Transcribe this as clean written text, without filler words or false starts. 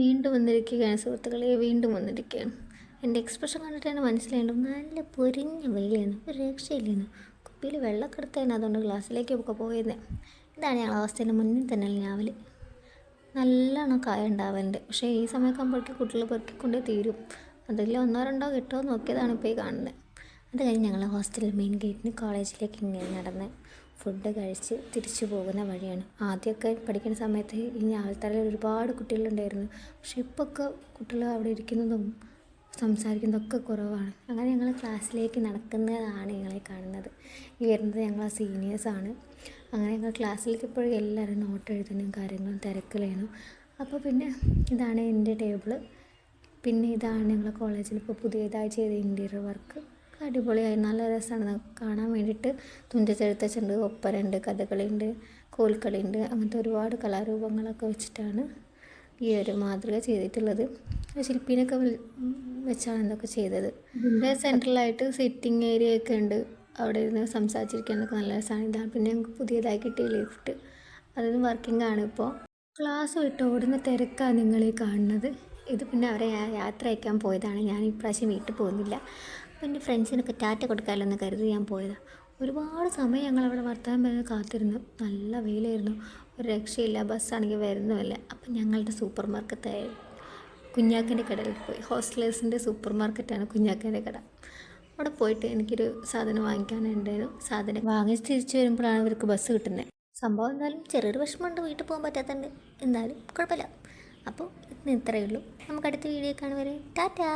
വീണ്ടും വന്നിരിക്കുകയാണ് സുഹൃത്തുക്കളെ, വീണ്ടും വന്നിരിക്കുകയാണ്. എൻ്റെ എക്സ്പ്രഷൻ കണ്ടിട്ട് തന്നെ മനസ്സിലായിട്ടും നല്ല പൊരിഞ്ഞ വെയിലാണ്, ഒരു രക്ഷയില്ലേന്ന്. കുപ്പിയിൽ വെള്ളമൊക്കെ എടുത്തതിന്, അതുകൊണ്ട് ക്ലാസ്സിലേക്കൊക്കെ പോയിരുന്നേ. ഇതാണ് ഞങ്ങൾ ഹോസ്റ്റലിൻ്റെ മുന്നിൽ തന്നെ രാവിലെ നല്ലോണം കായ ഉണ്ടാവലുണ്ട്. പക്ഷേ ഈ സമയമൊക്കെ ആകുമ്പോഴേക്കും കുട്ടികൾ പെറുക്കിക്കൊണ്ടേ തീരും. അതിൽ ഒന്നോ രണ്ടോ കിട്ടുമോ നോക്കിയതാണ് ഇപ്പോൾ ഈ കാണുന്നത്. അത് കഴിഞ്ഞ് ഞങ്ങൾ ഹോസ്റ്റലിൽ മെയിൻ ഗേറ്റിന് കോളേജിലേക്ക് ഇങ്ങനെ നടന്ന് ഫുഡ് കഴിച്ച് തിരിച്ചു പോകുന്ന വഴിയാണ്. ആദ്യമൊക്കെ പഠിക്കുന്ന സമയത്ത് ഈ ഞാവൽത്തറയിൽ ഒരുപാട് കുട്ടികളുണ്ടായിരുന്നു. പക്ഷെ ഇപ്പോഴൊക്കെ കുട്ടികൾ അവിടെ ഇരിക്കുന്നതും സംസാരിക്കുന്നതൊക്കെ കുറവാണ്. അങ്ങനെ ഞങ്ങൾ ക്ലാസ്സിലേക്ക് നടക്കുന്നതാണ് ഞങ്ങളെ കാണുന്നത്. ഈ വരുന്നത് ഞങ്ങളെ സീനിയേഴ്സാണ്. അങ്ങനെ ഞങ്ങൾ ക്ലാസ്സിലേക്ക് ഇപ്പോഴും എല്ലാവരും നോട്ട് എഴുതുന്നതും കാര്യങ്ങളും തിരക്കിലായിരുന്നു. അപ്പോൾ പിന്നെ ഇതാണ് എൻ്റെ ടേബിള്. പിന്നെ ഇതാണ് ഞങ്ങളുടെ കോളേജിൽ ഇപ്പോൾ പുതിയതായി ചെയ്ത ഇൻറ്റീരിയർ വർക്ക്. അടിപൊളിയായി, നല്ല രസമാണ് കാണാൻ വേണ്ടിയിട്ട്. തുഞ്ചത്തെഴുത്തച്ഛനുണ്ട്, ഒപ്പനയുണ്ട്, കഥകളിയുണ്ട്, കോൽക്കളിയുണ്ട്, അങ്ങനത്തെ ഒരുപാട് കലാരൂപങ്ങളൊക്കെ വെച്ചിട്ടാണ് ഈ ഒരു മാതൃക ചെയ്തിട്ടുള്ളത്. ശില്പീനൊക്കെ വെച്ചാണ് ഇതൊക്കെ ചെയ്തത്. ഇതിൻ്റെ സെൻട്രലായിട്ട് സിറ്റിംഗ് ഏരിയ ഒക്കെ ഉണ്ട്. അവിടെ ഇരുന്ന് സംസാരിച്ചിരിക്കാനൊക്കെ നല്ല രസമാണ്. ഇതാണ് പിന്നെ ഞങ്ങൾക്ക് പുതിയതായി കിട്ടിയ ലിഫ്റ്റ്, അതൊന്നും വർക്കിംഗ് ആണ് ഇപ്പോൾ. ക്ലാസ് വിട്ട് ഓടുന്ന തിരക്കാണ് നിങ്ങളീ കാണുന്നത്. ഇത് പിന്നെ അവരെ യാത്ര അയക്കാൻ പോയതാണ്. ഞാൻ ഇപ്രാവശ്യം വീട്ടിൽ പോകുന്നില്ല. അപ്പോൾ എൻ്റെ ഫ്രണ്ട്സിനൊക്കെ ടാറ്റ കൊടുക്കാമല്ലോ എന്ന് കരുതി ഞാൻ പോയതാണ്. ഒരുപാട് സമയം ഞങ്ങളവിടെ വർത്താനം പറഞ്ഞ് കാത്തിരുന്നു. നല്ല വെയിലായിരുന്നു, ഒരു രക്ഷയില്ല. ബസ്സാണെങ്കിൽ വരുന്നുമില്ല. അപ്പം ഞങ്ങളുടെ സൂപ്പർ മാർക്കറ്റായ കുഞ്ഞാക്കൻ്റെ കടയിലേക്ക് പോയി. ഹോസ്റ്റലേഴ്സിൻ്റെ സൂപ്പർ മാർക്കറ്റാണ് കുഞ്ഞാക്കൻ്റെ കട. അവിടെ പോയിട്ട് എനിക്കൊരു സാധനം വാങ്ങിക്കാനുണ്ടായിരുന്നു. സാധനം വാങ്ങിച്ച് തിരിച്ചു വരുമ്പോഴാണ് ഇവർക്ക് ബസ് കിട്ടുന്നത്. സംഭവം എന്തായാലും ചെറിയൊരു വിഷമമുണ്ട്, വീട്ടിൽ പോകാൻ പറ്റാത്തതുണ്ട്. എന്തായാലും കുഴപ്പമില്ല. അപ്പോൾ ഇന്ന് ഇത്രയേ ഉള്ളൂ. നമുക്ക് അടുത്ത വീഡിയോ കാണുവരെ ടാറ്റാ.